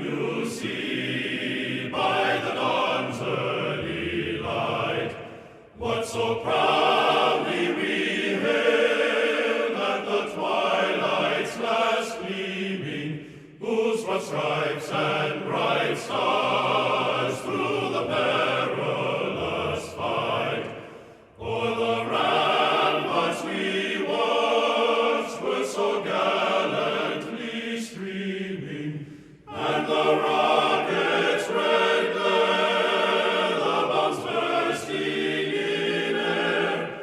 you see by the dawn's early light what so proudly we hailed at the twilight's last gleaming, whose broad stripes and bright stars through the perilous fight o'er the ramparts we watched were so gallantly streaming, and the rocket's red glare, the bombs bursting in air,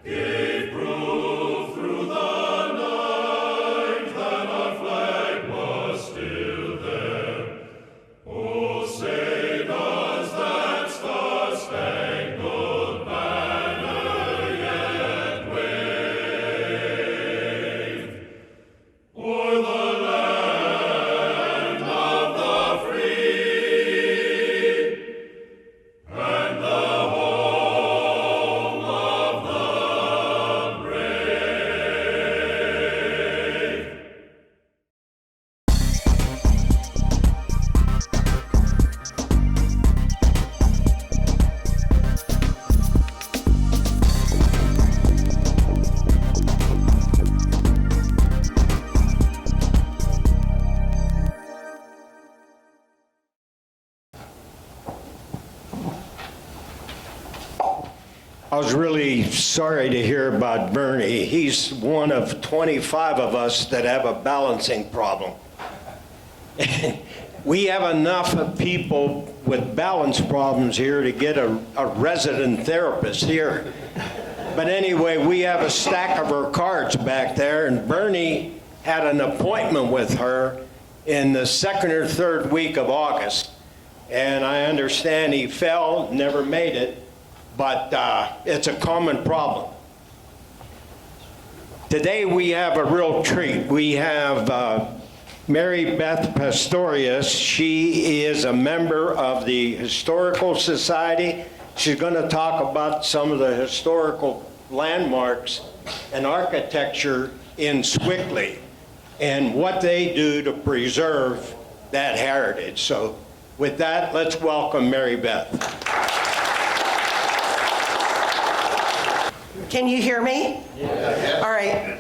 gave proof through the night that our flag was still there. Oh, say does that star-spangled banner yet wave o'er the land of the free and the home of the brave? I was really sorry to hear about Bernie. He's one of 25 of us that have a balancing problem. We have enough of people with balance problems here to get a resident therapist here. But anyway, we have a stack of her cards back there, and Bernie had an appointment with her in the second or third week of August. And I understand he fell, never made it, but it's a common problem. Today we have a real treat. We have Mary Beth Pastorus. She is a member of the Historical Society. She's going to talk about some of the historical landmarks and architecture in Sewickley and what they do to preserve that heritage. So with that, let's welcome Mary Beth. Can you hear me? Yeah. All right.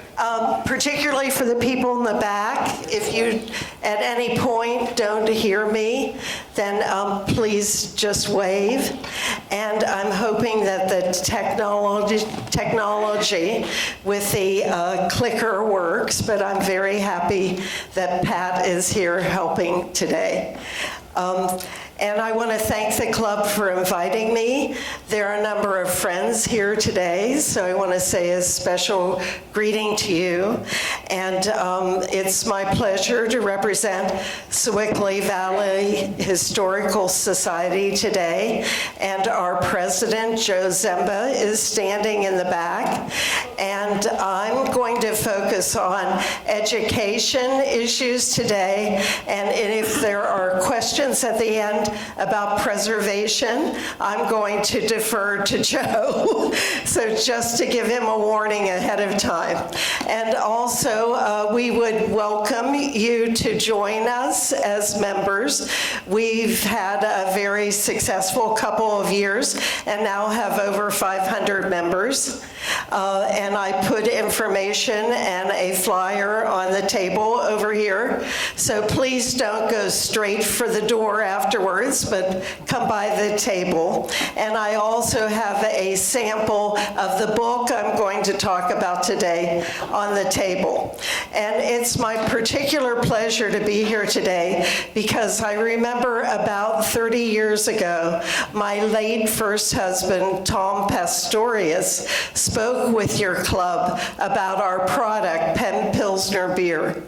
Particularly for the people in the back, if you at any point don't hear me, then please just wave. And I'm hoping that the technology with the clicker works, but I'm very happy that Pat is here helping today. And I want to thank the club for inviting me. There are a number of friends here today, so I want to say a special greeting to you. And it's my pleasure to represent Sewickley Valley Historical Society today. And our president, Joe Zemba, is standing in the back. And I'm going to focus on education issues today. And if there are questions at the end about preservation, I'm going to defer to Joe. So just to give him a warning ahead of time. And also, we would welcome you to join us as members. We've had a very successful couple of years and now have over 500 members. And I put information and a flyer on the table over here. So please don't go straight for the door afterwards, but come by the table. And I also have a sample of the book I'm going to talk about today on the table. And it's my particular pleasure to be here today because I remember about 30 years ago, my late first husband, Tom Pastorius, spoke with your club about our product, Penn Pilsner beer.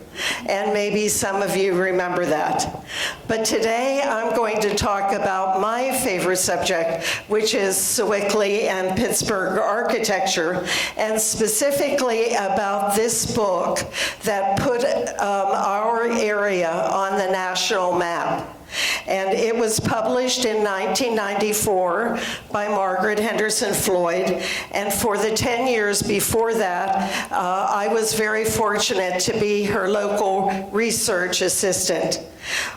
And maybe some of you remember that. But today I'm going to talk about my favorite subject, which is Sewickley and Pittsburgh architecture, and specifically about this book that put our area on the national map. And it was was published in 1994 by Margaret Henderson Floyd, and for the 10 years before that, I was very fortunate to be her local research assistant.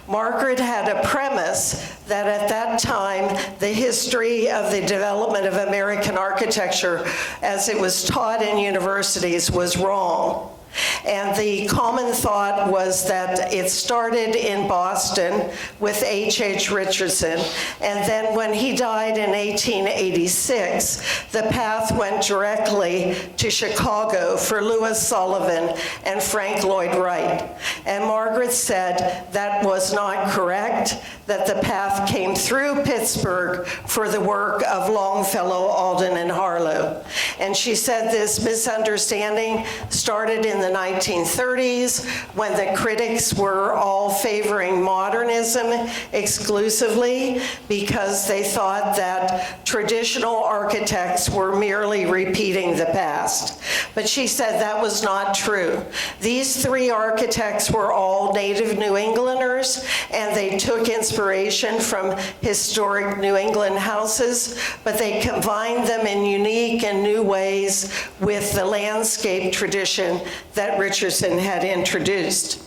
Margaret had a premise that at that time, the history of the development of American architecture as it was taught in universities was wrong. And the common thought was that it started in Boston with H.H. Richardson, and then when he died in 1886, the path went directly to Chicago for Louis Sullivan and Frank Lloyd Wright. And Margaret said that was not correct, that the path came through Pittsburgh for the work of Longfellow, Alden, and Harlow. And she said this misunderstanding started in the 1930s when the critics were all favoring modernism exclusively because they thought that traditional architects were merely repeating the past. But she said that was not true. These three architects were all native New Englanders, and they took inspiration from historic New England houses, but they combined them in unique and new ways with the landscape tradition that Richardson had introduced.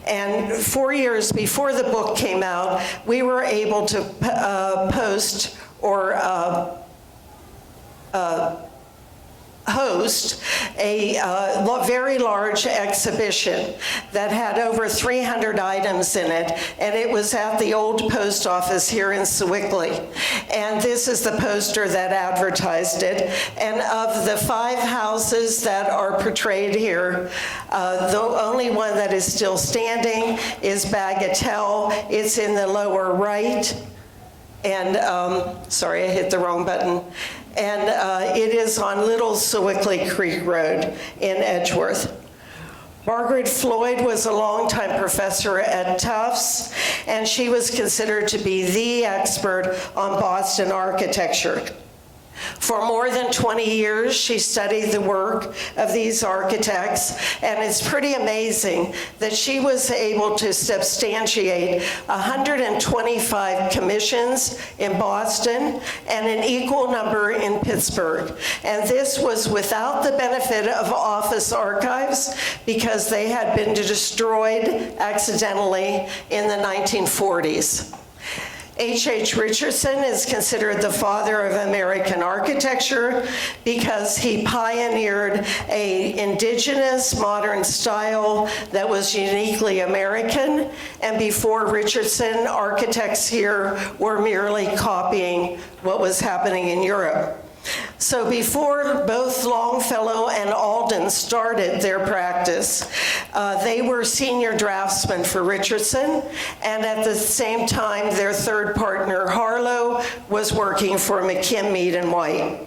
And 4 years before the book came out, we were able to post or host a very large exhibition that had over 300 items in it, and it was at the old post office here in Sewickley. And this is the poster that advertised it. And of the 5 houses that are portrayed here, the only one that is still standing is Bagatelle. It's in the lower right. And, sorry, I hit the wrong button. And it is on Little Sewickley Creek Road in Edgeworth. Margaret Floyd was a longtime professor at Tufts, and she was considered to be the expert on Boston architecture. For more than 20 years, she studied the work of these architects, and it's pretty amazing that she was able to substantiate 125 commissions in Boston and an equal number in Pittsburgh. And this was without the benefit of office archives because they had been destroyed accidentally in the 1940s. H.H. Richardson is considered the father of American architecture because he pioneered an indigenous modern style that was uniquely American, and before Richardson, architects here were merely copying what was happening in Europe. So before both Longfellow and Alden started their practice, they were senior draftsmen for Richardson, and at the same time, their third partner, Harlow, was working for McKim, Mead, and White.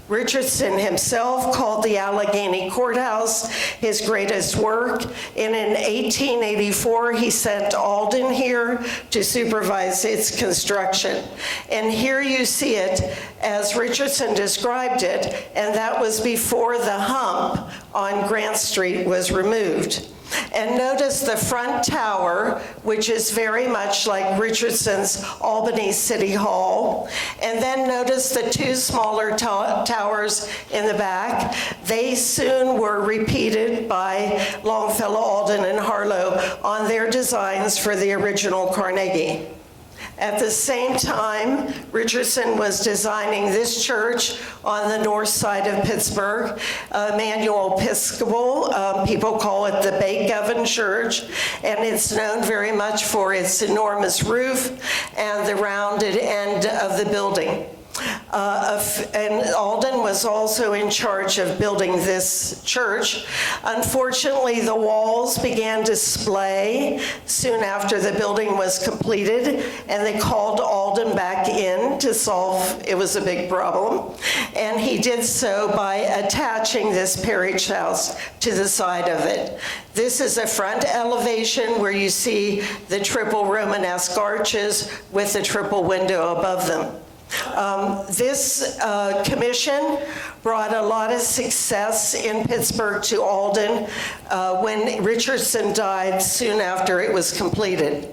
Richardson himself called the Allegheny Courthouse his greatest work, and in 1884 he sent Alden here to supervise its construction. And here you see it as Richardson described it, and that was before the hump on Grant Street was removed. And notice the front tower, which is very much like Richardson's Albany City Hall. And then notice the 2 smaller towers in the back. They soon were repeated by Longfellow, Alden, and Harlow on their designs for the original Carnegie. At the same time, Richardson was designing this church on the north side of Pittsburgh, Emmanuel Episcopal. People call it the Bake Oven Church, and it's known very much for its enormous roof and the rounded end of the building. And Alden was also in charge of building this church. Unfortunately, the walls began to splay soon after the building was completed, and they called Alden back in to solve, it was a big problem. And he did so by attaching this parish house to the side of it. This is a front elevation where you see the triple Romanesque arches with the triple window above them. This commission brought a lot of success in Pittsburgh to Alden when Richardson died soon after it was completed.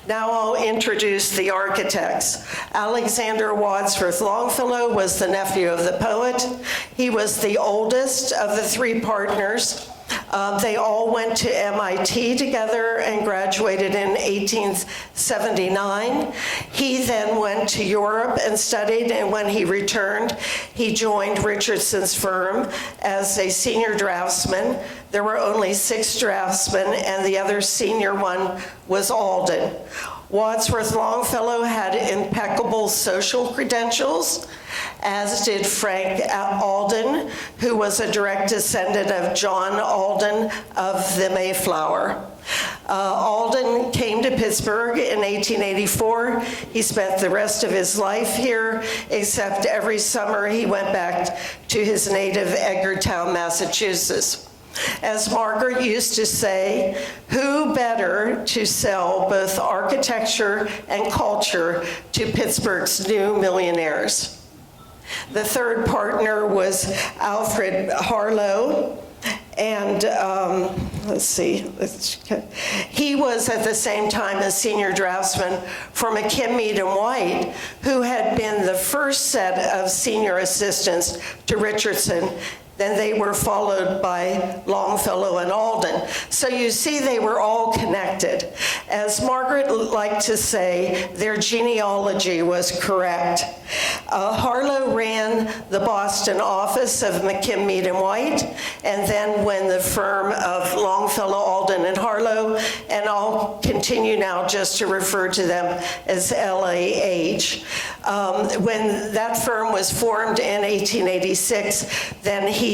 Now I'll introduce the architects. Alexander Wadsworth Longfellow was the nephew of the poet. He was the oldest of the three partners. They all went to MIT together and graduated in 1879. He then went to Europe and studied, and when he returned, he joined Richardson's firm as a senior draftsman. There were only 6 draftsmen, and the other senior one was Alden. Wadsworth Longfellow had impeccable social credentials, as did Frank Alden, who was a direct descendant of John Alden of the Mayflower. Alden came to Pittsburgh in 1884. He spent the rest of his life here, except every summer he went back to his native Edgartown, Massachusetts. As Margaret used to say, who better to sell both architecture and culture to Pittsburgh's new millionaires? The third partner was Alfred Harlow, and he was at the same time a senior draftsman for McKim, White, who had been the first set of senior assistants to Richardson. Then they were followed by Longfellow and Alden. So you see they were all connected. As Margaret liked to say, their genealogy was correct. Harlow ran the Boston office of McKim, White, and then when the firm of Longfellow, Alden, and Harlow, and I'll continue now just to refer to them as LAH. When that firm was formed in 1886, then he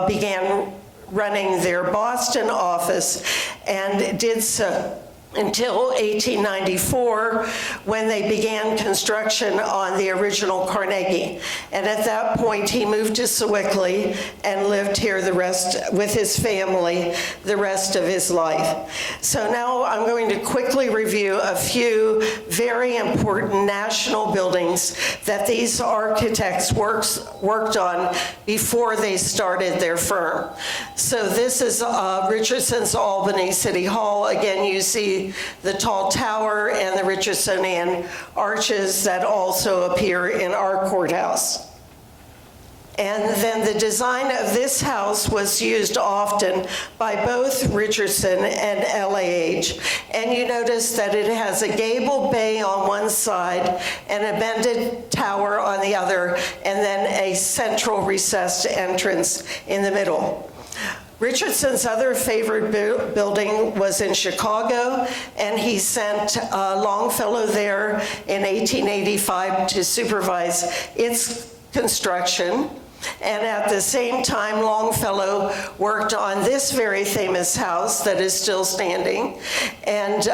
began running their Boston office and did so until 1894, when they began construction on the original Carnegie. And at that point, he moved to Sewickley and lived here with his family the rest of his life. So now I'm going to quickly review a few very important national buildings that these architects worked on before they started their firm. So this is Richardson's Albany City Hall. Again, you see the tall tower and the Richardsonian arches that also appear in our courthouse. And then the design of this house was used often by both Richardson and LAH. And you notice that it has a gable bay on one side and a bended tower on the other, and then a central recessed entrance in the middle. Richardson's other favorite building was in Chicago, and he sent Longfellow there in 1885 to supervise its construction. And at the same time, Longfellow worked on this very famous house that is still standing. And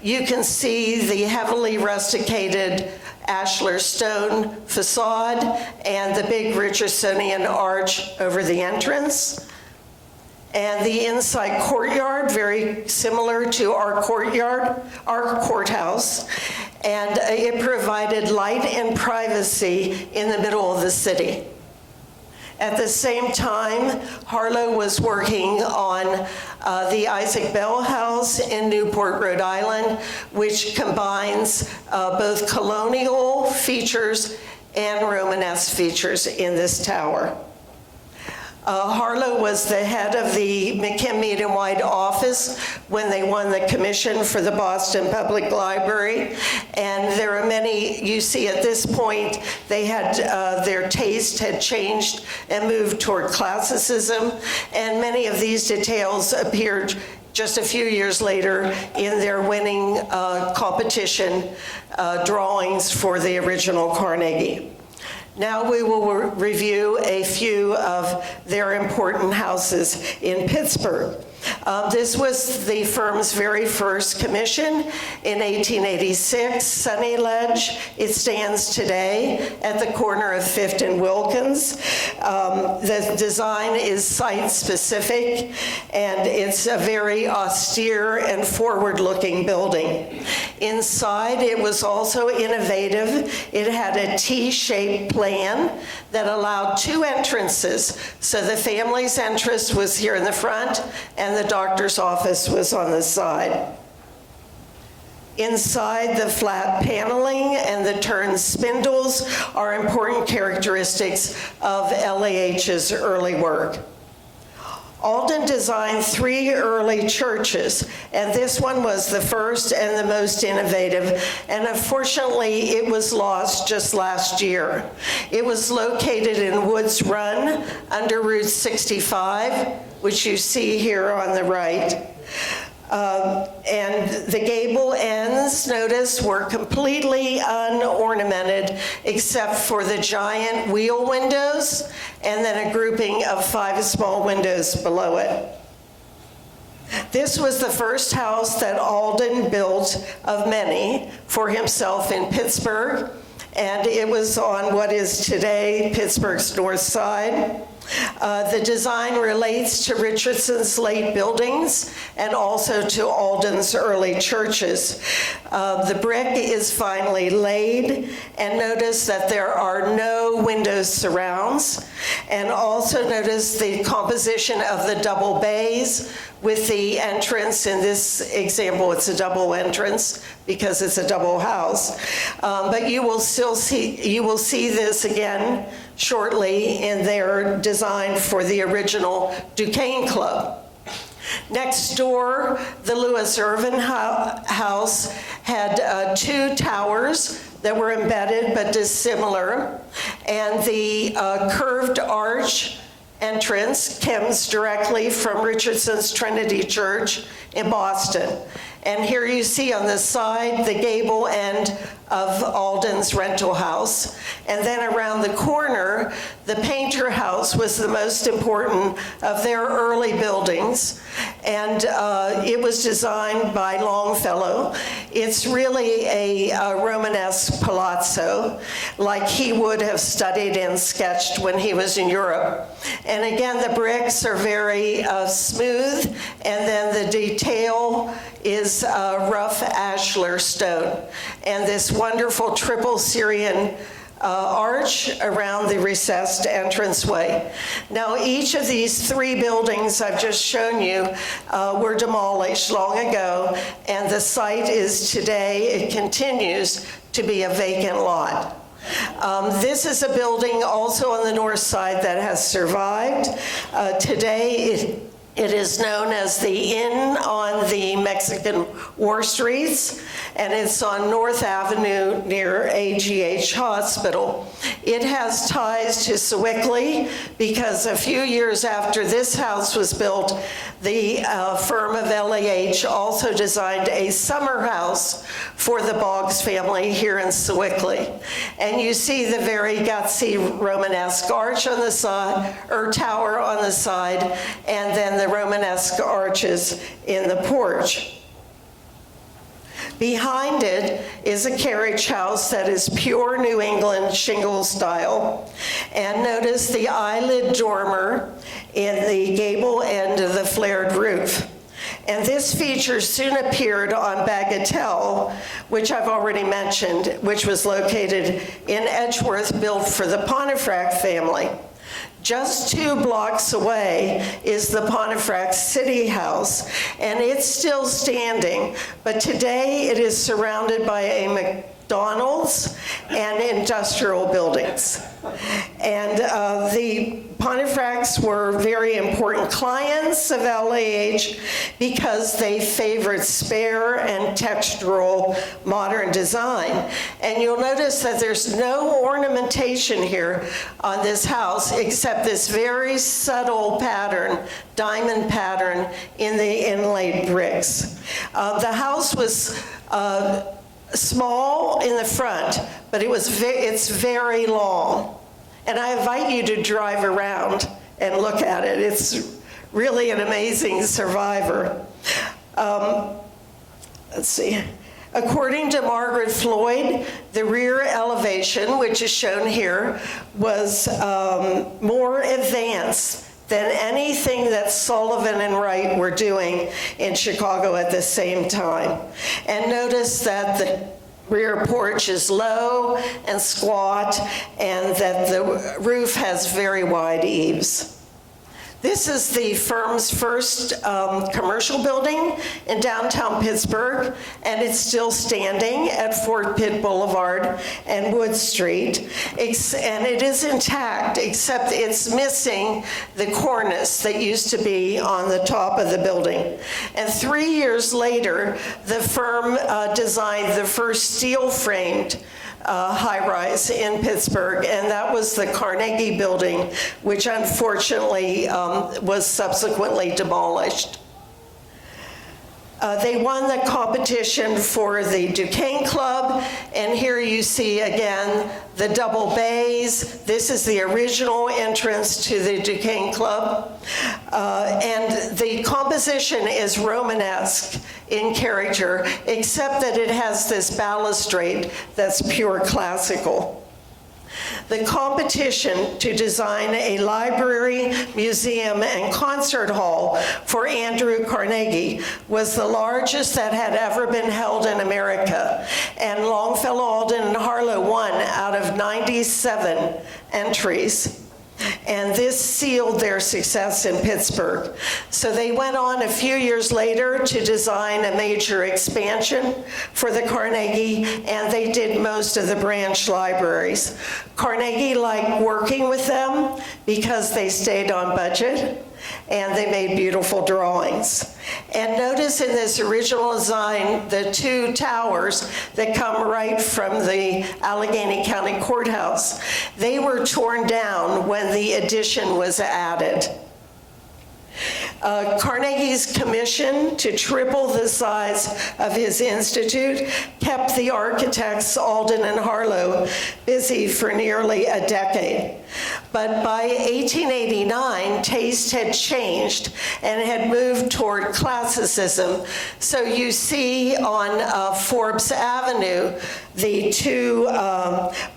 you can see the heavily rusticated ashlar stone facade and the big Richardsonian arch over the entrance. And the inside courtyard, very similar to our courthouse. And it provided light and privacy in the middle of the city. At the same time, Harlow was working on the Isaac Bell House in Newport, Rhode Island, which combines both colonial features and Romanesque features in this tower. Harlow was the head of the McKim, White office when they won the commission for the Boston Public Library. And there are many, you see at this point, they had, their taste had changed and moved toward classicism. And many of these details appeared just a few years later in their winning competition drawings for the original Carnegie. Now we will review a few of their important houses in Pittsburgh. This was the firm's very first commission in 1886, Sunny Ledge. It stands today at the corner of Fifth and Wilkins. The design is site-specific, and it's a very austere and forward-looking building. Inside, it was also innovative. It had a T-shaped plan that allowed 2 entrances. So the family's entrance was here in the front, and the doctor's office was on the side. Inside, the flat paneling and the turned spindles are important characteristics of LEH's early work. Alden designed 3 early churches, and this one was the first and the most innovative, and unfortunately it was lost just last year. It was located in Woods Run under Route 65, which you see here on the right. And the gable ends, notice, were completely unornamented except for the giant wheel windows and then a grouping of 5 small windows below it. This was the first house that Alden built of many for himself in Pittsburgh, and it was on what is today Pittsburgh's north side. The design relates to Richardson's late buildings and also to Alden's early churches. The brick is finely laid, and notice that there are no window surrounds. And also notice the composition of the double bays with the entrance. In this example, it's a double entrance because it's a double house. But you will see this again shortly in their design for the original Duquesne Club. Next door, the Lewis Irvin house had 2 towers that were embedded but dissimilar, and the curved arch entrance comes directly from Richardson's Trinity Church in Boston. And here you see on the side the gable end of Alden's rental house. And then around the corner, the Painter House was the most important of their early buildings. And it was designed by Longfellow. It's really a Romanesque palazzo, like he would have studied and sketched when he was in Europe. And again, the bricks are very smooth, and then the detail is rough ashlar stone. And this wonderful triple Syrian arch around the recessed entranceway. Now, each of these 3 buildings I've just shown you were demolished long ago, and the site is today, it continues to be a vacant lot. This is a building also on the north side that has survived. Today, it is known as the Inn on the Mexican War Streets, and it's on North Avenue near AGH Hospital. It has ties to Sewickley because a few years after this house was built, the firm of LEH also designed a summer house for the Boggs family here in Sewickley. And you see the very gutsy Romanesque arch on the side, or tower on the side, and then the Romanesque arches in the porch. Behind it is a carriage house that is pure New England shingle style. And notice the eyelid dormer in the gable end of the flared roof. And this feature soon appeared on Bagatelle, which I've already mentioned, which was located in Edgeworth, built for the Pontefract family. Just 2 blocks away is the Pontefract City House, and it's still standing, but today it is surrounded by a McDonald's and industrial buildings. And the Pontefracts were very important clients of LEH because they favored spare and textural modern design. And you'll notice that there's no ornamentation here on this house except this very subtle pattern, diamond pattern in the inlaid bricks. The house was small in the front, but it's very long. And I invite you to drive around and look at it. It's really an amazing survivor. Let's see. According to Margaret Floyd, the rear elevation, which is shown here, was more advanced than anything that Sullivan and Wright were doing in Chicago at the same time. And notice that the rear porch is low and squat, and that the roof has very wide eaves. This is the firm's first commercial building in downtown Pittsburgh, and it's still standing at Fort Pitt Boulevard and Wood Street. And it is intact, except it's missing the cornice that used to be on the top of the building. And 3 years later, the firm designed the first steel-framed high-rise in Pittsburgh, and that was the Carnegie Building, which unfortunately was subsequently demolished. They won the competition for the Duquesne Club, and here you see again the double bays. This is the original entrance to the Duquesne Club. And the composition is Romanesque in character, except that it has this balustrade that's pure classical. The competition to design a library, museum, and concert hall for Andrew Carnegie was the largest that had ever been held in America, and Longfellow, Alden, and Harlow won out of 97 entries. And this sealed their success in Pittsburgh. So they went on a few years later to design a major expansion for the Carnegie, and they did most of the branch libraries. Carnegie liked working with them because they stayed on budget, and they made beautiful drawings. And notice in this original design, the two towers that come right from the Allegheny County Courthouse, they were torn down when the addition was added. Carnegie's commission to triple the size of his institute kept the architects Alden and Harlow busy for nearly a decade. But by 1889, taste had changed and had moved toward classicism. So you see on Forbes Avenue, the two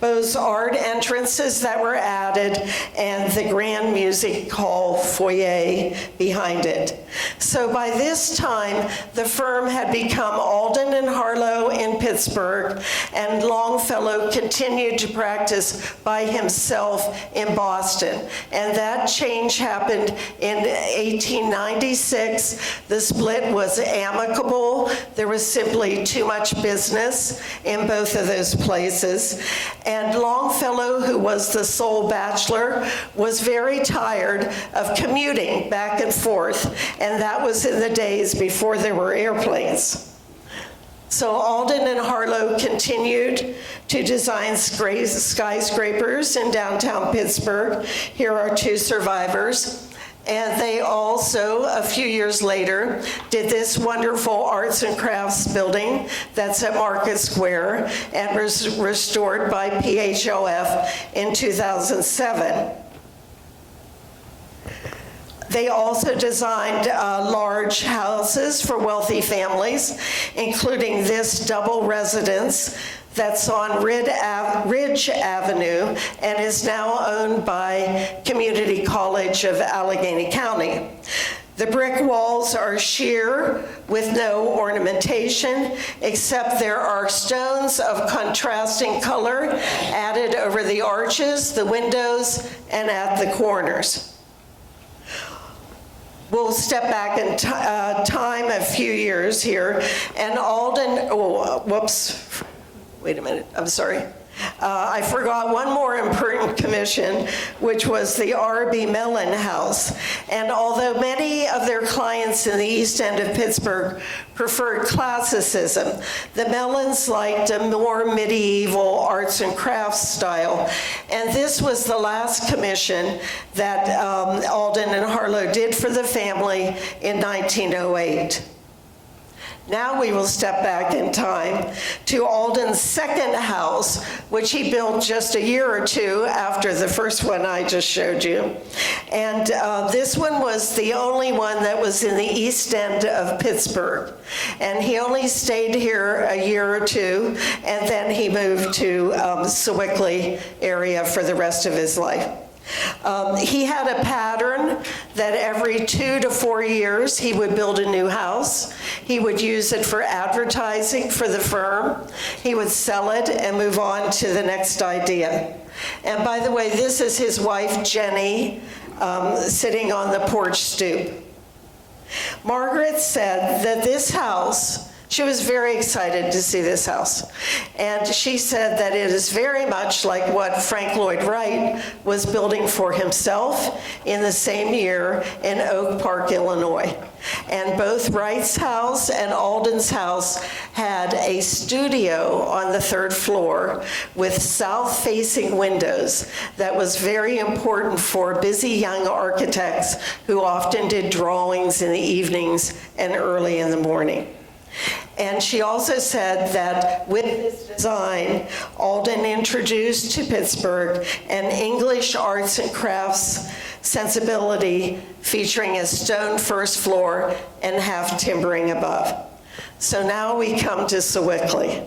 Beaux-Arts entrances that were added and the Grand Music Hall foyer behind it. So by this time, the firm had become Alden and Harlow in Pittsburgh, and Longfellow continued to practice by himself in Boston. And that change happened in 1896. The split was amicable. There was simply too much business in both of those places. And Longfellow, who was the sole bachelor, was very tired of commuting back and forth, and that was in the days before there were airplanes. So Alden and Harlow continued to design skyscrapers in downtown Pittsburgh. Here are two survivors. And they also, a few years later, did this wonderful arts and crafts building that's at Market Square and was restored by PHOF in 2007. They also designed large houses for wealthy families, including this double residence that's on Ridge Avenue and is now owned by Community College of Allegheny County. The brick walls are sheer with no ornamentation, except there are stones of contrasting color added over the arches, the windows, and at the corners. We'll step back in time a few years here, and Alden, wait a minute, I'm sorry. I forgot one more important commission, which was the R.B. Mellon House. And although many of their clients in the East End of Pittsburgh preferred classicism, the Mellons liked a more medieval arts and crafts style. And this was the last commission that Alden and Harlow did for the family in 1908. Now we will step back in time to Alden's second house, which he built just a year or two after the first one I just showed you. And this one was the only one that was in the East End of Pittsburgh. And he only stayed here a year or two, and then he moved to Sewickley area for the rest of his life. He had a pattern that every 2 to 4 years he would build a new house. He would use it for advertising for the firm. He would sell it and move on to the next idea. And by the way, this is his wife, Jenny, sitting on the porch stoop. Margaret said that this house, she was very excited to see this house. And she said that it is very much like what Frank Lloyd Wright was building for himself in the same year in Oak Park, Illinois. And both Wright's house and Alden's house had a studio on the 3rd floor with south-facing windows that was very important for busy young architects who often did drawings in the evenings and early in the morning. And she also said that with this design, Alden introduced to Pittsburgh an English arts and crafts sensibility featuring a stone first floor and half timbering above. So now we come to Sewickley.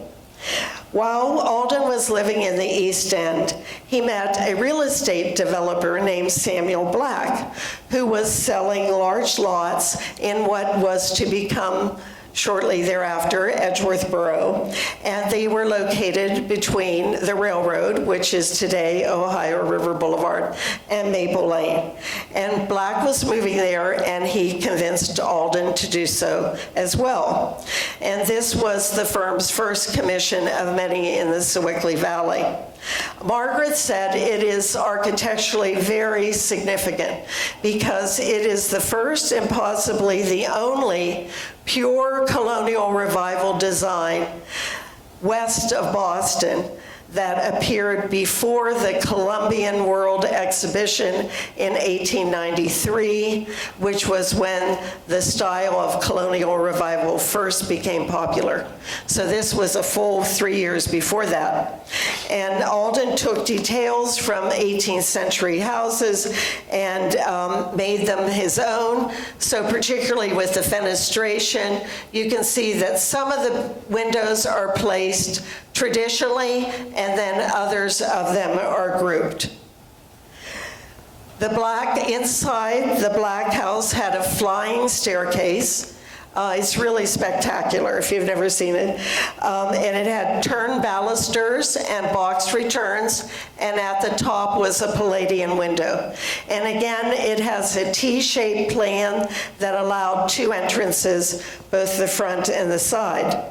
While Alden was living in the East End, he met a real estate developer named Samuel Black, who was selling large lots in what was to become shortly thereafter, Edgeworth Borough, and they were located between the railroad, which is today Ohio River Boulevard, and Maple Lane. And Black was moving there, and he convinced Alden to do so as well. And this was the firm's first commission of many in the Sewickley Valley. Margaret said it is architecturally very significant because it is the first and possibly the only pure colonial revival design west of Boston that appeared before the Columbian World Exhibition in 1893, which was when the style of colonial revival first became popular. So this was a full 3 years before that. And Alden took details from 18th century houses and made them his own. So particularly with the fenestration, you can see that some of the windows are placed traditionally, and then others of them are grouped. Inside the Black house had a flying staircase. It's really spectacular if you've never seen it. And it had turned balusters and box returns, and at the top was a Palladian window. And again, it has a T-shaped plan that allowed 2 entrances, both the front and the side.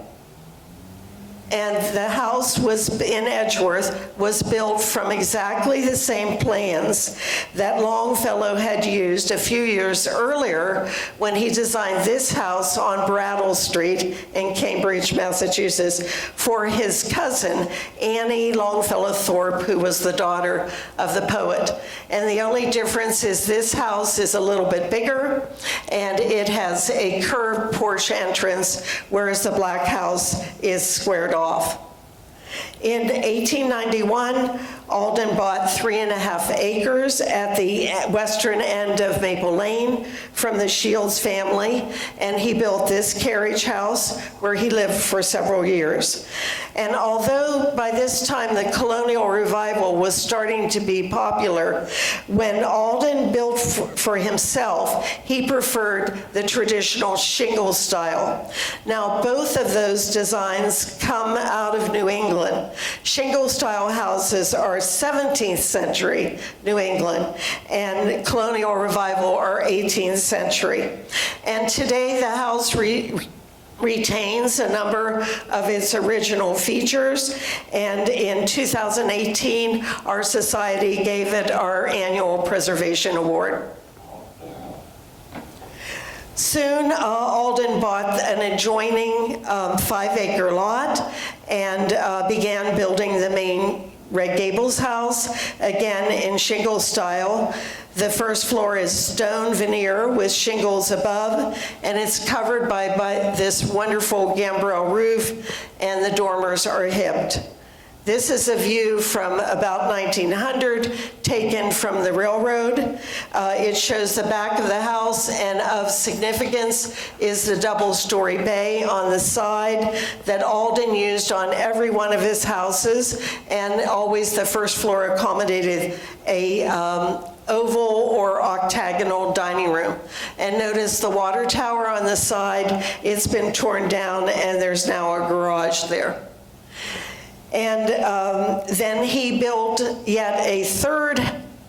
And the house in Edgeworth was built from exactly the same plans that Longfellow had used a few years earlier when he designed this house on Brattle Street in Cambridge, Massachusetts, for his cousin, Annie Longfellow Thorpe, who was the daughter of the poet. And the only difference is this house is a little bit bigger, and it has a curved porch entrance, whereas the Black house is squared off. In 1891, Alden bought 3.5 acres at the western end of Maple Lane from the Shields family, and he built this carriage house where he lived for several years. And although by this time the colonial revival was starting to be popular, when Alden built for himself, he preferred the traditional shingle style. Now, both of those designs come out of New England. Shingle style houses are 17th century New England, and colonial revival are 18th century. And today the house retains a number of its original features, and in 2018, our society gave it our annual Preservation Award. Soon, Alden bought an adjoining 5-acre lot and began building the main Red Gables house, again in shingle style. The first floor is stone veneer with shingles above, and it's covered by this wonderful gambrel roof, and the dormers are hipped. This is a view from about 1900, taken from the railroad. It shows the back of the house, and of significance is the double-story bay on the side that Alden used on every one of his houses, and always the first floor accommodated a oval or octagonal dining room. And notice the water tower on the side, it's been torn down and there's now a garage there. And then he built yet a third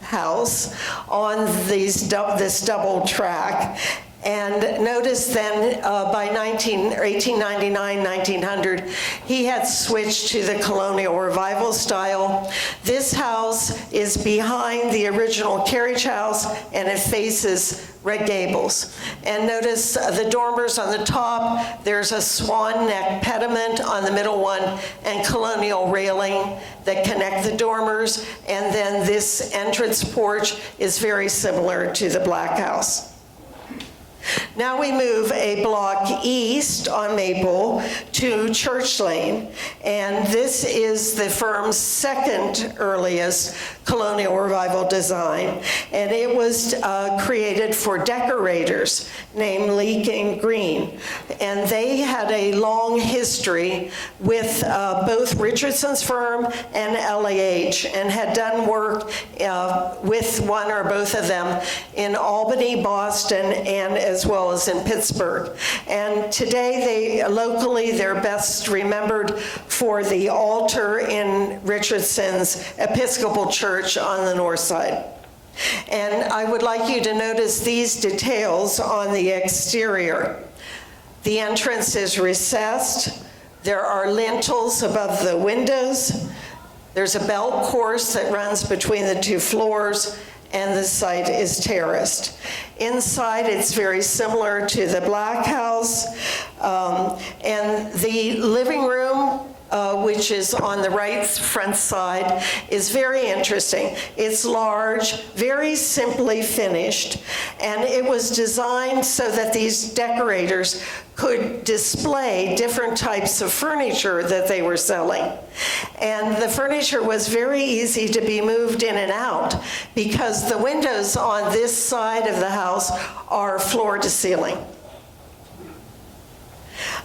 house on this double track. And notice then by 1899, 1900, he had switched to the colonial revival style. This house is behind the original carriage house, and it faces Red Gables. And notice the dormers on the top, there's a swan neck pediment on the middle one, and colonial railing that connect the dormers. And then this entrance porch is very similar to the Black House. Now we move a block east on Maple to Church Lane, and this is the firm's second earliest colonial revival design, and it was created for decorators named Leek & Green, and they had a long history with both Richardson's firm and LAH, and had done work with one or both of them in Albany, Boston, and as well as in Pittsburgh. And today, locally, they're best remembered for the altar in Richardson's Episcopal Church on the north side. And I would like you to notice these details on the exterior. The entrance is recessed. There are lintels above the windows. There's a belt course that runs between the two floors, and the site is terraced. Inside, it's very similar to the Black House, and the living room, which is on the right front side, is very interesting. It's large, very simply finished, and it was designed so that these decorators could display different types of furniture that they were selling. And the furniture was very easy to be moved in and out because the windows on this side of the house are floor to ceiling.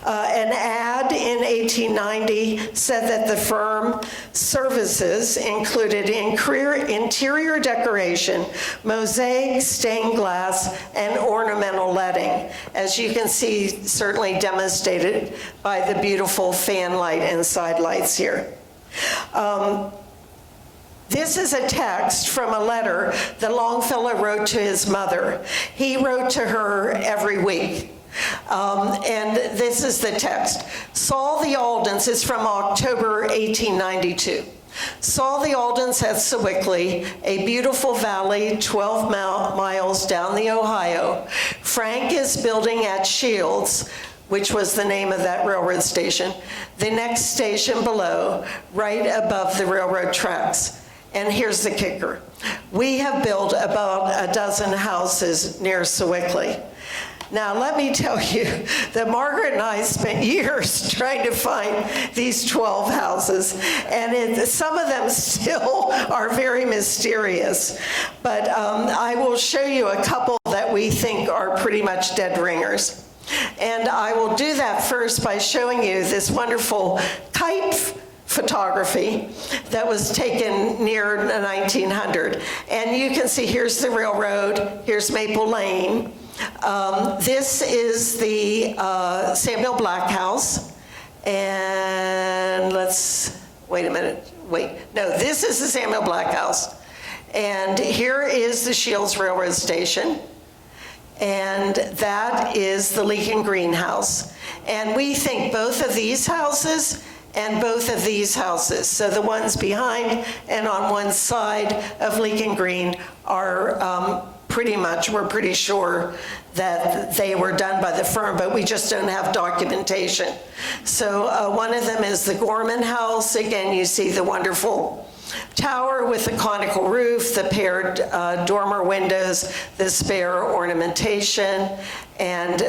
An ad in 1890 said that the firm services included interior decoration, mosaic, stained glass, and ornamental letting, as you can see, certainly demonstrated by the beautiful fan light and side lights here. This is a text from a letter that Longfellow wrote to his mother. He wrote to her every week. And this is the text. Saw the Aldens, is from October 1892. Saw the Aldens at Sewickley, a beautiful valley 12 miles down the Ohio. Frank is building at Shields, which was the name of that railroad station, the next station below, right above the railroad tracks. And here's the kicker. We have built about a dozen houses near Sewickley. Now, let me tell you that Margaret and I spent years trying to find these 12 houses, and some of them still are very mysterious. But I will show you a couple that we think are pretty much dead ringers. And I will do that first by showing you this wonderful kite photography that was taken near 1900. And you can see here's the railroad, here's Maple Lane. This is the Samuel Black House, and this is the Samuel Black House, and here is the Shields Railroad Station, and that is the Leek & Green House, and we think both of these houses and both of these houses, so the ones behind and on one side of Leek & Green are we're pretty sure that they were done by the firm, but we just don't have documentation. So one of them is the Gorman House. Again, you see the wonderful tower with the conical roof, the paired dormer windows, the spare ornamentation, and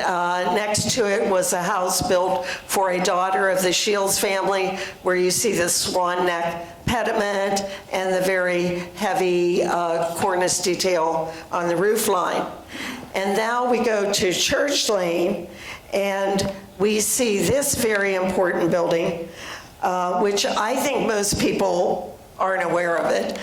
next to it was a house built for a daughter of the Shields family, where you see the swan neck pediment and the very heavy cornice detail on the roof line. And now we go to Church Lane, and we see this very important building, which I think most people aren't aware of it.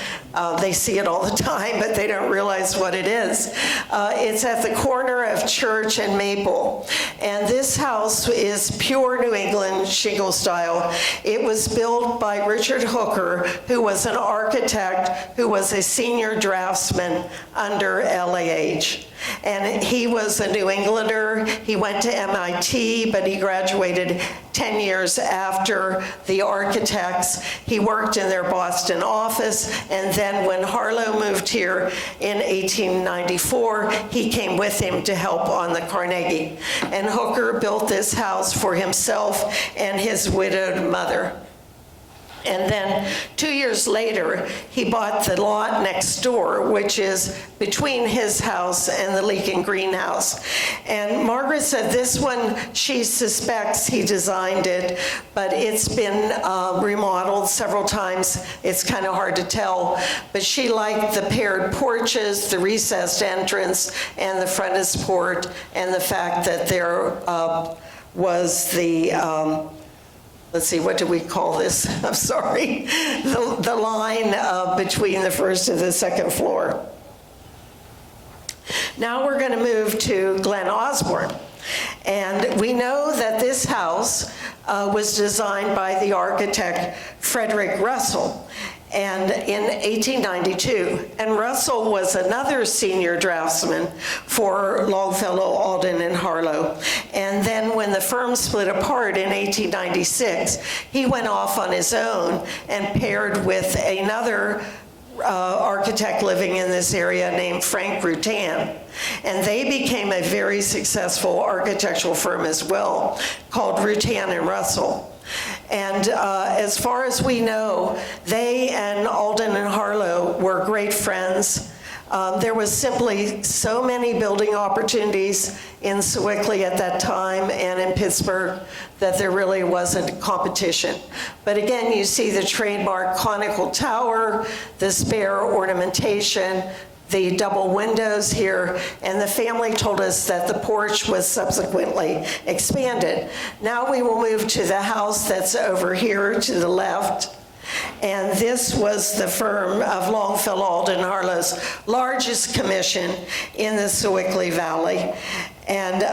They see it all the time, but they don't realize what it is. It's at the corner of Church and Maple. And this house is pure New England shingle style. It was built by Richard Hooker, who was an architect who was a senior draftsman under LAH. And he was a New Englander. He went to MIT, but he graduated 10 years after the architects. He worked in their Boston office, and then when Harlow moved here in 1894, he came with him to help on the Carnegie. And Hooker built this house for himself and his widowed mother. And then 2 years later, he bought the lot next door, which is between his house and the Leakin greenhouse. And Margaret said this one, she suspects he designed it, but it's been remodeled several times. It's kind of hard to tell, but she liked the paired porches, the recessed entrance, and the frontisport, and the fact that there was the let's see, what do we call this? I'm sorry. The line between the first and the second floor. Now we're going to move to Glen Osborne. And we know that this house was designed by the architect Frederick Russell, and in 1892. And Russell was another senior draftsman for Longfellow, Alden, and Harlow. And then when the firm split apart in 1896, he went off on his own and paired with another architect living in this area named Frank Rutan. And they became a very successful architectural firm as well, called Rutan and Russell. And as far as we know, they and Alden and Harlow were great friends. There was simply so many building opportunities in Sewickley at that time and in Pittsburgh that there really wasn't competition. But again, you see the trademark conical tower, the spare ornamentation, the double windows here, and the family told us that the porch was subsequently expanded. Now we will move to the house that's over here to the left. And this was the firm of Longfellow, Alden, and Harlow's largest commission in the Sewickley Valley. And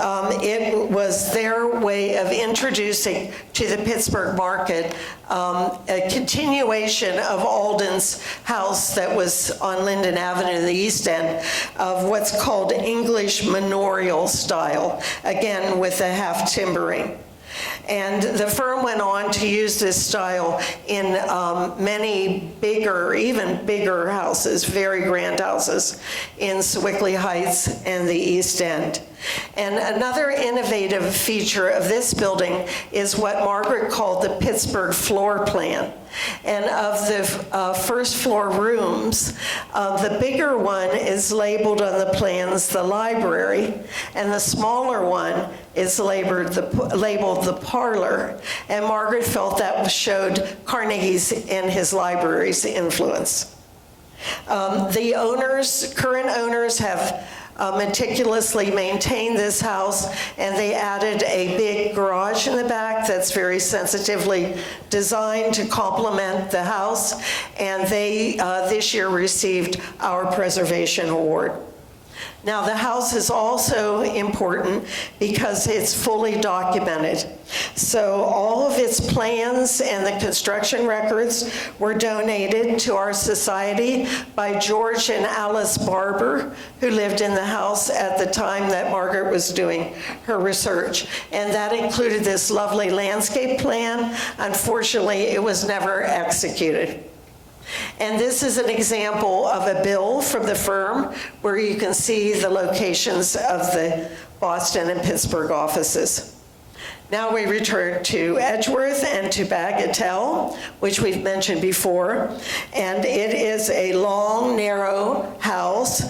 it was their way of introducing to the Pittsburgh market a continuation of Alden's house that was on Linden Avenue in the East End, of what's called English manorial style, again with a half timbering. And the firm went on to use this style in many bigger, even bigger houses, very grand houses in Sewickley Heights and the East End. And another innovative feature of this building is what Margaret called the Pittsburgh floor plan. And of the first floor rooms, the bigger one is labeled on the plans the library, and the smaller one is labeled the parlor. And Margaret felt that showed Carnegie's and his library's influence. The current owners have meticulously maintained this house, and they added a big garage in the back that's very sensitively designed to complement the house, and they this year received our Preservation Award. Now, the house is also important because it's fully documented. So all of its plans and the construction records were donated to our society by George and Alice Barber, who lived in the house at the time that Margaret was doing her research. And that included this lovely landscape plan. Unfortunately, it was never executed. And this is an example of a bill from the firm where you can see the locations of the Boston and Pittsburgh offices. Now we return to Edgeworth and to Bagatelle, which we've mentioned before. And it is a long, narrow house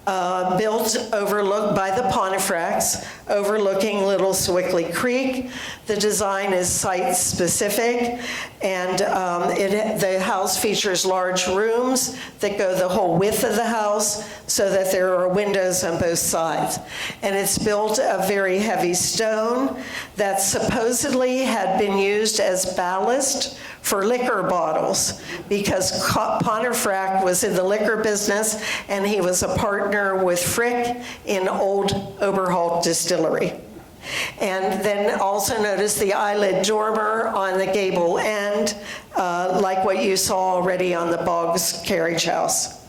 built overlooked by the Pontefracts, overlooking Little Sewickley Creek. The design is site-specific, and the house features large rooms that go the whole width of the house so that there are windows on both sides. And it's built of very heavy stone that supposedly had been used as ballast for liquor bottles, because Pontefract was in the liquor business and he was a partner with Frick in Old Oberhalt Distillery. And then also notice the eyelid dormer on the gable end, like what you saw already on the Boggs carriage house.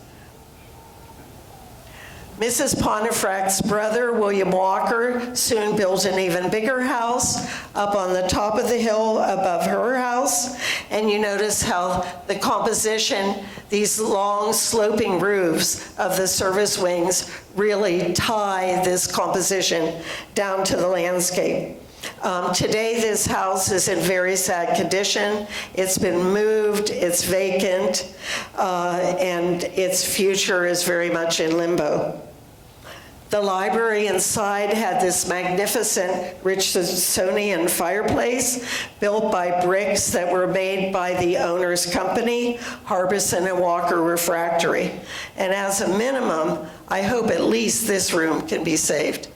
Mrs. Pontefract's brother, William Walker, soon built an even bigger house up on the top of the hill above her house. And you notice how the composition, these long sloping roofs of the service wings really tie this composition down to the landscape. Today, this house is in very sad condition. It's been moved, it's vacant, and its future is very much in limbo. The library inside had this magnificent Richardsonian fireplace built by bricks that were made by the owner's company, Harbison and Walker Refractory. And as a minimum, I hope at least this room can be saved.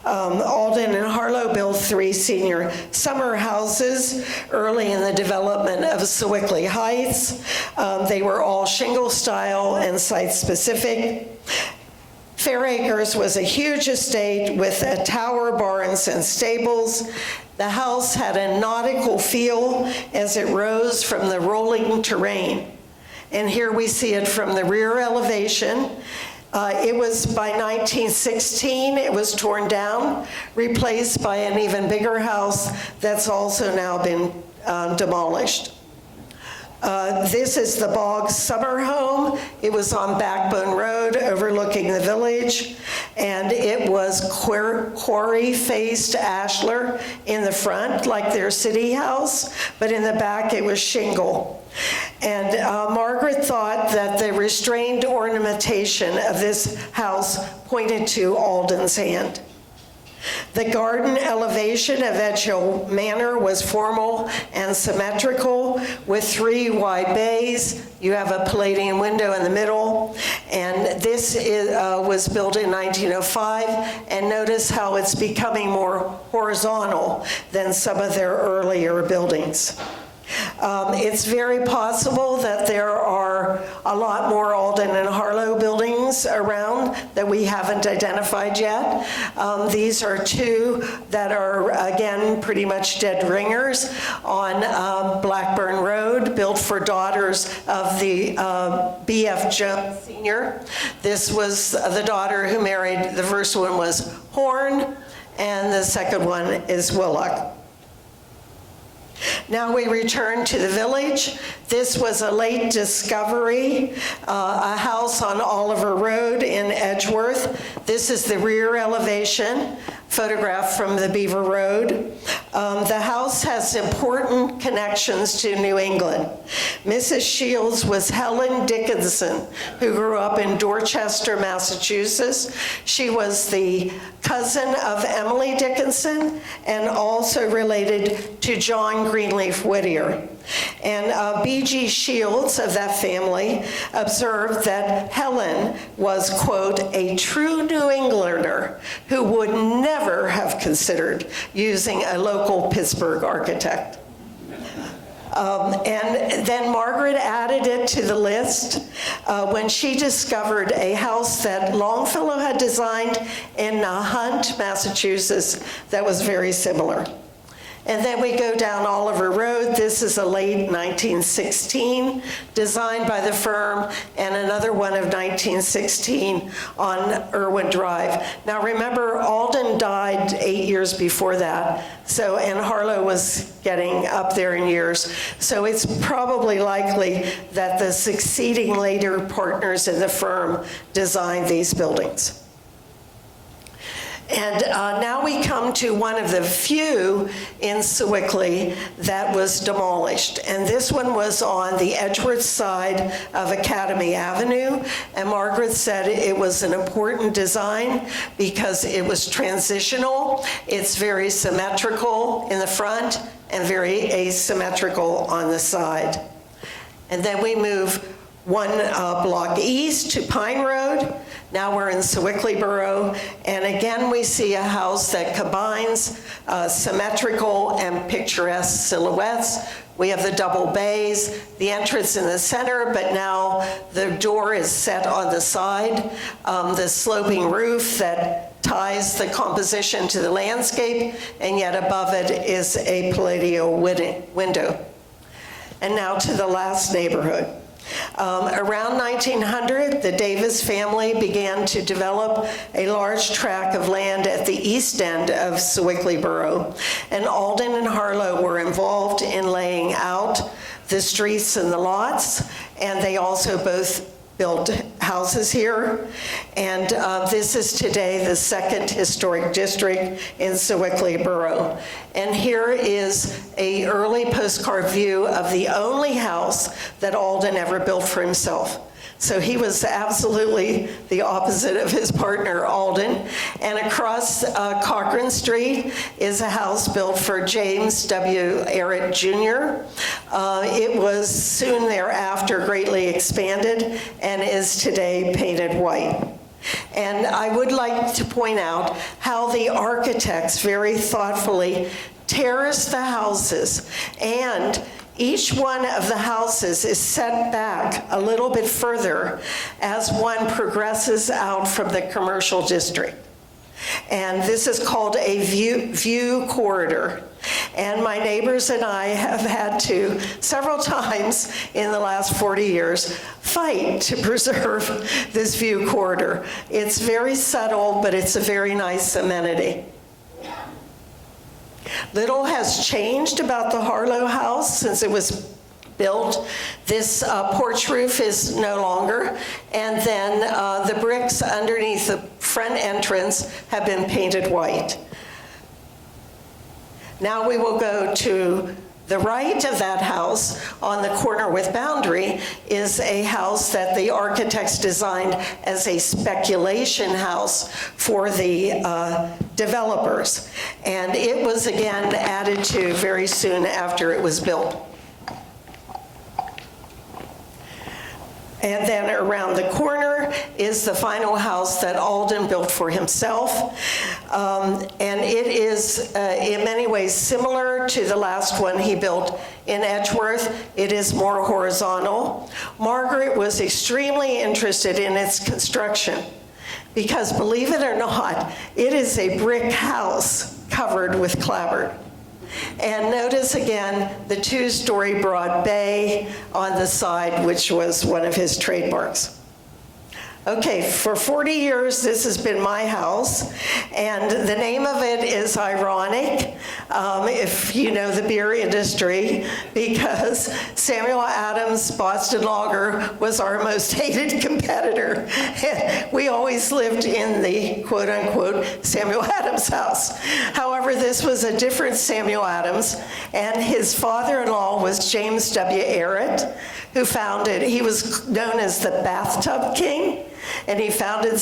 Alden and Harlow built 3 senior summer houses early in the development of Sewickley Heights. They were all shingle style and site-specific. Fairacres was a huge estate with a tower, barns, and stables. The house had a nautical feel as it rose from the rolling terrain. And here we see it from the rear elevation. It was by 1916, it was torn down, replaced by an even bigger house that's also now been demolished. This is the Boggs summer home. It was on Backbone Road overlooking the village, and it was quarry-faced ashlar in the front, like their city house, but in the back it was shingle. And Margaret thought that the restrained ornamentation of this house pointed to Alden's hand. The garden elevation of Edge Hill Manor was formal and symmetrical with 3 wide bays. You have a Palladian window in the middle, and this was built in 1905, and notice how it's becoming more horizontal than some of their earlier buildings. It's very possible that there are a lot more Alden and Harlow buildings around that we haven't identified yet. These are 2 that are, again, pretty much dead ringers on Blackburn Road, built for daughters of the B.F. Jones Sr. This was the daughter who married, the first one was Horn, and the second one is Willock. Now we return to the village. This was a late discovery, a house on Oliver Road in Edgeworth. This is the rear elevation, photographed from the Beaver Road. The house has important connections to New England. Mrs. Shields was Helen Dickinson, who grew up in Dorchester, Massachusetts. She was the cousin of Emily Dickinson and also related to John Greenleaf Whittier. And B.G. Shields of that family observed that Helen was, quote, a true New Englander who would never have considered using a local Pittsburgh architect. And then Margaret added it to the list when she discovered a house that Longfellow had designed in Hunt, Massachusetts, that was very similar. And then we go down Oliver Road. This is a late 1916, designed by the firm, and another one of 1916 on Irwin Drive. Now remember, Alden died 8 years before that, so, and Harlow was getting up there in years. So it's probably likely that the succeeding later partners in the firm designed these buildings. And now we come to one of the few in Sewickley that was demolished. And this one was on the Edgeworth side of Academy Avenue. And Margaret said it was an important design because it was transitional. It's very symmetrical in the front and very asymmetrical on the side. And then we move one block east to Pine Road. Now we're in Sewickley Borough, and again we see a house that combines symmetrical and picturesque silhouettes. We have the double bays, the entrance in the center, but now the door is set on the side, the sloping roof that ties the composition to the landscape, and yet above it is a Palladio window. And now to the last neighborhood. Around 1900, the Davis family began to develop a large tract of land at the east end of Sewickley Borough, and Alden and Harlow were involved in laying out the streets and the lots, and they also both built houses here. And this is today the second historic district in Sewickley Borough. And here is an early postcard view of the only house that Alden ever built for himself. So he was absolutely the opposite of his partner, Alden. And across Cochran Street is a house built for James W. Arrett Jr. It was soon thereafter greatly expanded and is today painted white. And I would like to point out how the architects very thoughtfully terraced the houses, and each one of the houses is set back a little bit further as one progresses out from the commercial district. And this is called a view corridor. And my neighbors and I have had to, several times in the last 40 years, fight to preserve this view corridor. It's very subtle, but it's a very nice amenity. Little has changed about the Harlow house since it was built. This porch roof is no longer, and then the bricks underneath the front entrance have been painted white. Now we will go to the right of that house, on the corner with Boundary, is a house that the architects designed as a speculation house for the developers. And it was again added to very soon after it was built. And then around the corner is the final house that Alden built for himself. And it is in many ways similar to the last one he built in Edgeworth. It is more horizontal. Margaret was extremely interested in its construction because, believe it or not, it is a brick house covered with clapboard. And notice again the two-story broad bay on the side, which was one of his trademarks. Okay, for 40 years, this has been my house, and the name of it is ironic, if you know the beer industry, because Samuel Adams Boston Lager was our most hated competitor. We always lived in the quote-unquote Samuel Adams house. However, this was a different Samuel Adams, and his father-in-law was James W. Arrett, who founded, he was known as the Bathtub King, and he founded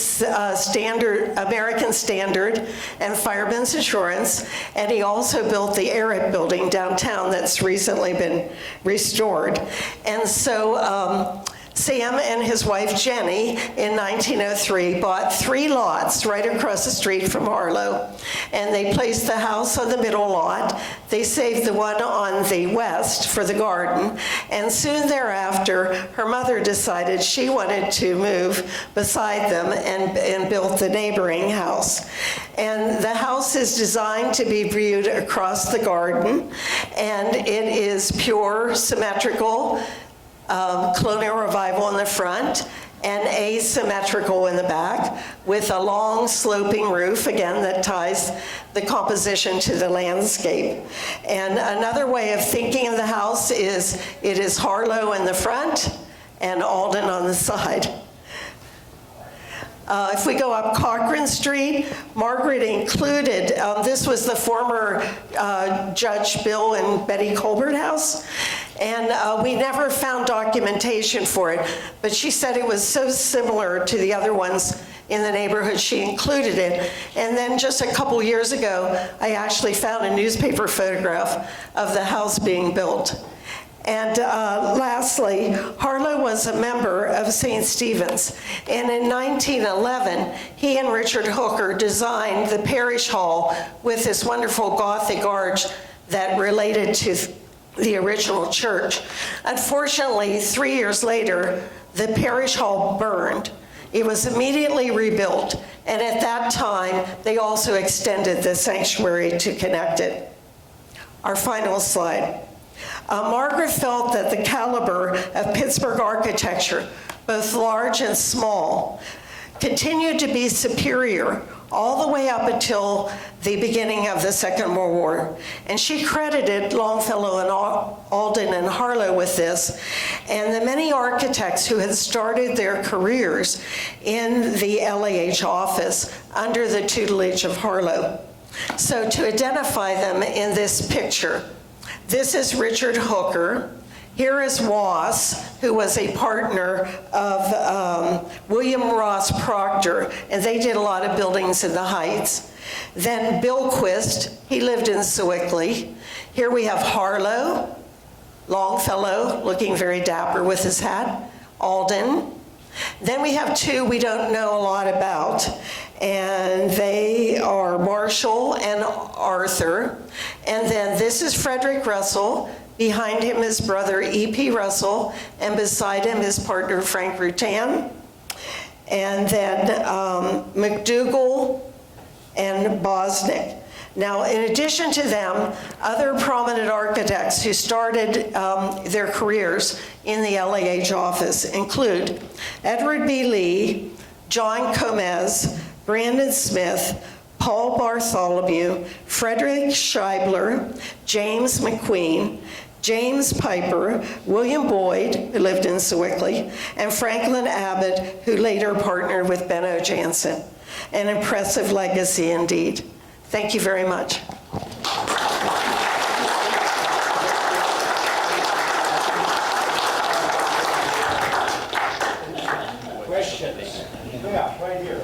American Standard and Fireman's Insurance, and he also built the Arrett Building downtown that's recently been restored. And so Sam and his wife Jenny in 1903 bought 3 lots right across the street from Harlow, and they placed the house on the middle lot. They saved the one on the west for the garden, and soon thereafter her mother decided she wanted to move beside them and built the neighboring house. And the house is designed to be viewed across the garden, and it is pure, symmetrical, colonial revival in the front and asymmetrical in the back, with a long sloping roof, again, that ties the composition to the landscape. And another way of thinking of the house is it is Harlow in the front and Alden on the side. If we go up Cochrane Street, Margaret included, this was the former Judge Bill and Betty Colbert house, and we never found documentation for it, but she said it was so similar to the other ones in the neighborhood, she included it. And then just a couple years ago, I actually found a newspaper photograph of the house being built. And lastly, Harlow was a member of St. Stephen's. And in 1911, he and Richard Hooker designed the parish hall with this wonderful Gothic arch that related to the original church. Unfortunately, 3 years later, the parish hall burned. It was immediately rebuilt, and at that time, they also extended the sanctuary to connect it. Our final slide. Margaret felt that the caliber of Pittsburgh architecture, both large and small, continued to be superior all the way up until the beginning of the Second World War. And she credited Longfellow and Alden and Harlow with this, and the many architects who had started their careers in the LAH office under the tutelage of Harlow. So to identify them in this picture, this is Richard Hooker. Here is Wass, who was a partner of William Ross Proctor, and they did a lot of buildings in the Heights. Then Bill Quist, he lived in Sewickley. Here we have Harlow, Longfellow, looking very dapper with his hat, Alden. Then we have two we don't know a lot about, and they are Marshall and Arthur. And then this is Frederick Russell. Behind him is brother E.P. Russell, and beside him his partner Frank Rutan. And then McDougall and Bosnick. Now, in addition to them, other prominent architects who started their careers in the LAH office include Edward B. Lee, John Comez, Brandon Smith, Paul Bartholomew, Frederick Scheibler, James McQueen, James Piper, William Boyd, who lived in Sewickley, and Franklin Abbott, who later partnered with Benno Jansen. An impressive legacy indeed. Thank you very much. Questions? Yeah, right here.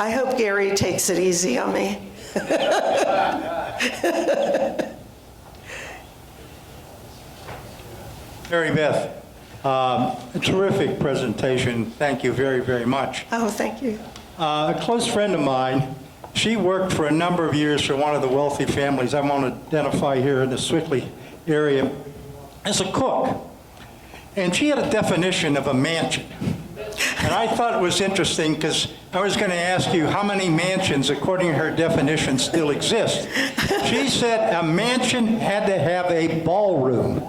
I hope Gary takes it easy on me. Mary Beth, a terrific presentation. Thank you very, very much. Oh, thank you. A close friend of mine, she worked for a number of years for one of the wealthy families I want to identify here in the Sewickley area as a cook. And she had a definition of a mansion. And I thought it was interesting because I was going to ask you how many mansions, according to her definition, still exist. She said a mansion had to have a ballroom.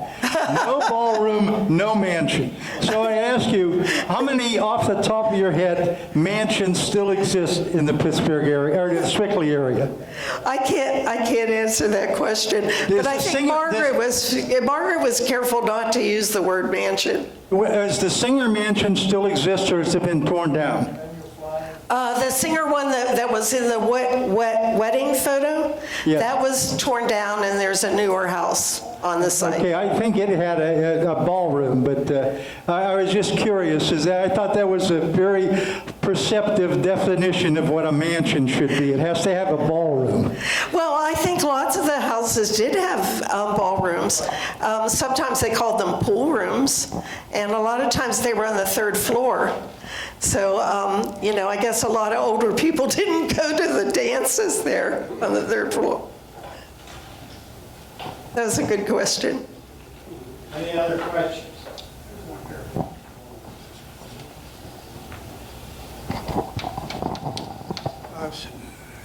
No ballroom, no mansion. So I ask you, how many off the top of your head mansions still exist in the Pittsburgh area, or the Sewickley area? I can't answer that question, but I think Margaret was careful not to use the word mansion. Does the Singer Mansion still exist, or has it been torn down? The Singer one that was in the wedding photo, Yeah. that was torn down, and there's a newer house on the site. Okay, I think it had a ballroom, but I was just curious. I thought that was a very perceptive definition of what a mansion should be. It has to have a ballroom. Well, I think lots of the houses did have ballrooms. Sometimes they called them pool rooms, and a lot of times they were on the third floor. So, I guess a lot of older people didn't go to the dances there on the third floor. That was a good question. Any other questions?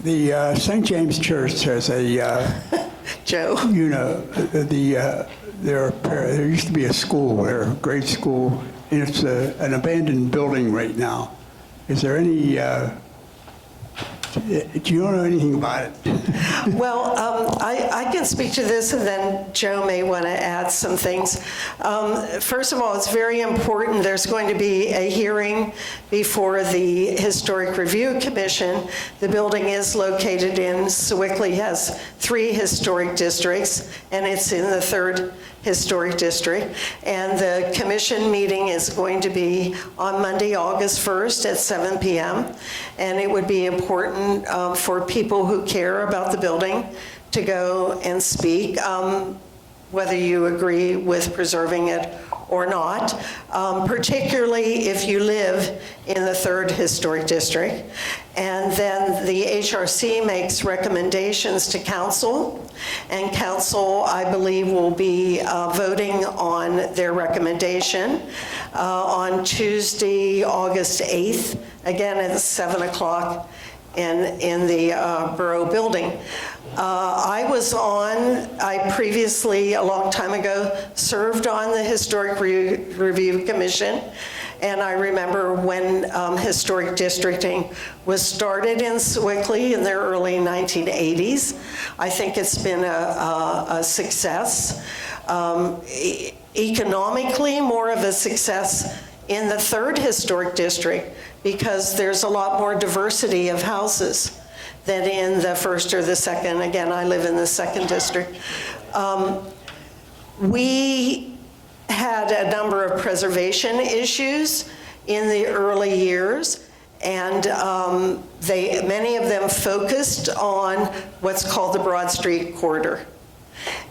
The St. James Church has a, Joe? there used to be a school there, a grade school, and it's an abandoned building right now. Is there any Do you know anything about it? Well, I can speak to this, and then Joe may want to add some things. First of all, it's very important. There's going to be a hearing before the Historic Review Commission. The building is located in Sewickley, has 3 historic districts, and it's in the 3rd historic district. And the commission meeting is going to be on Monday, August 1st at 7 p.m. And it would be important for people who care about the building to go and speak, whether you agree with preserving it or not, particularly if you live in the 3rd historic district. And then the HRC makes recommendations to council, and council, I believe, will be voting on their recommendation on Tuesday, August 8th, again at 7 o'clock in the Borough building. I previously, a long time ago, served on the Historic Review Commission, and I remember when historic districting was started in Sewickley in the early 1980s. I think it's been a success. Economically, more of a success in the 3rd historic district because there's a lot more diversity of houses than in the 1st or the 2nd. Again, I live in the 2nd district. We had a number of preservation issues in the early years, and many of them focused on what's called the Broad Street corridor.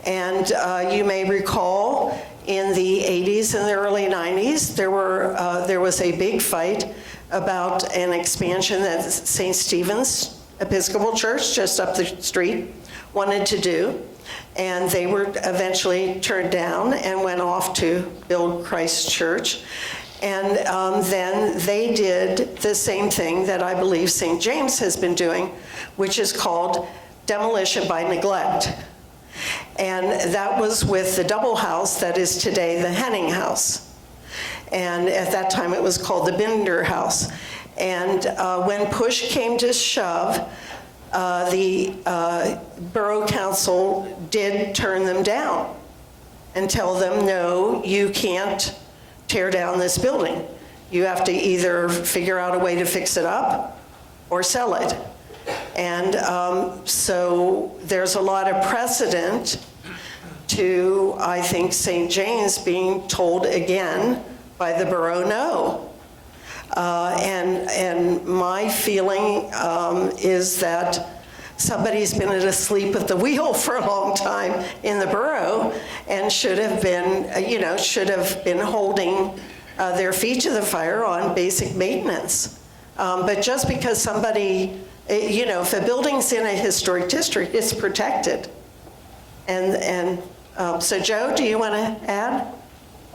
And you may recall in the 80s and the early 90s, there was a big fight about an expansion that St. Stephen's Episcopal Church, just up the street, wanted to do. And they were eventually turned down and went off to build Christ Church. And then they did the same thing that I believe St. James has been doing, which is called demolition by neglect. And that was with the double house that is today the Henning House. And at that time it was called the Binder House. And when push came to shove, the Borough Council did turn them down and tell them, no, you can't tear down this building. You have to either figure out a way to fix it up or sell it. And so there's a lot of precedent to, I think, St. James being told again by the borough no. And my feeling is that somebody's been asleep at the wheel for a long time in the borough and should have been holding their feet to the fire on basic maintenance. But just because somebody, if a building's in a historic district, it's protected. And so Joe, do you want to add?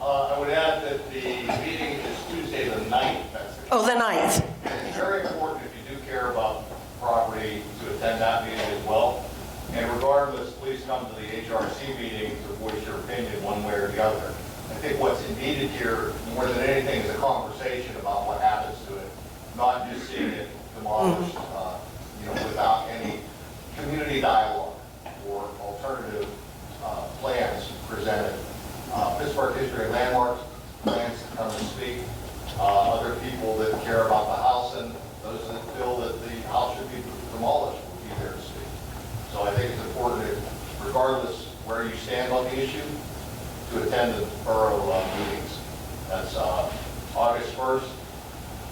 I would add that the meeting is Tuesday the 9th. Oh, the 9th. It's very important if you do care about property to attend that meeting as well. And regardless, please come to the HRC meeting to voice your opinion one way or the other. I think what's needed here more than anything is a conversation about what happens to it, not just seeing it demolished, without any community dialogue or alternative plans presented. Pittsburgh History and Landmarks plans to come and speak. Other people that care about the house and those that feel that the house should be demolished will be there to speak. So I think it's important, regardless where you stand on the issue, to attend the borough meetings. That's August 1st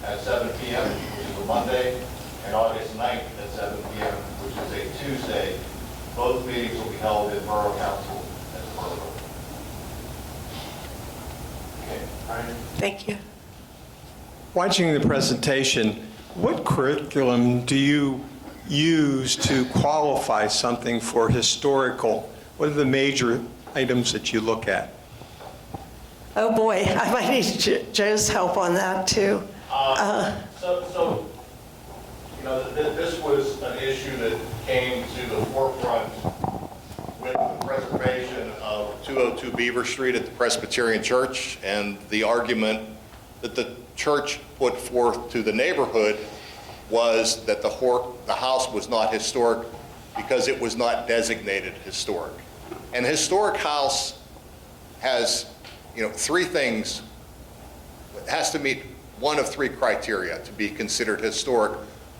at 7 p.m., which is a Monday, and August 9th at 7 p.m., which is a Tuesday. Both meetings will be held in Borough Council as a borough. Okay, Brian? Thank you. Watching the presentation, what curriculum do you use to qualify something for historical? What are the major items that you look at? Oh boy, I might need Joe's help on that too. This was an issue that came to the forefront with the preservation of 202 Beaver Street at the Presbyterian Church and the argument that the church put forth to the neighborhood was that the house was not historic because it was not designated historic. An historic house has, three things. It has to meet one of three criteria to be considered historic,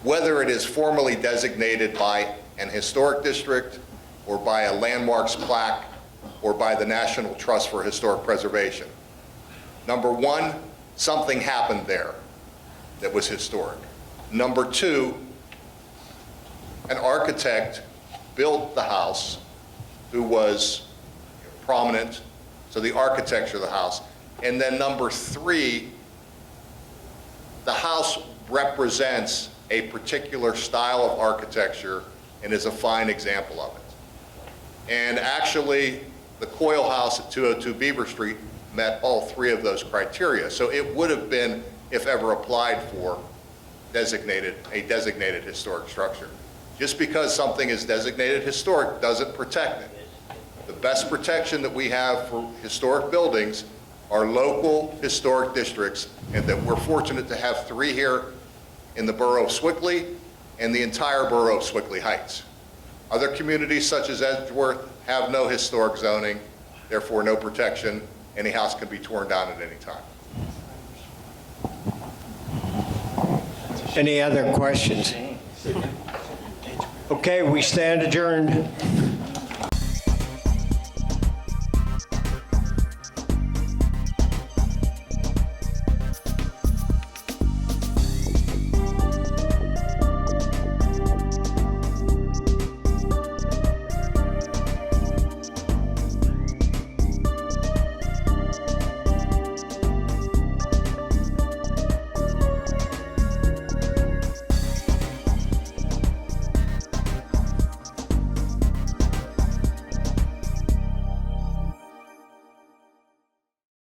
whether it is formally designated by an historic district or by a landmarks plaque or by the National Trust for Historic Preservation. Number one, something happened there that was historic. Number two, an architect built the house who was prominent, so the architecture of the house. And then number three, the house represents a particular style of architecture and is a fine example of it. And actually, the Coyle House at 202 Beaver Street met all three of those criteria. So it would have been, if ever applied for, a designated historic structure. Just because something is designated historic doesn't protect it. The best protection that we have for historic buildings are local historic districts, and that we're fortunate to have three here in the borough of Sewickley and the entire borough of Sewickley Heights. Other communities such as Edgeworth have no historic zoning, therefore no protection. Any house can be torn down at any time. Any other questions? Okay, we stand adjourned.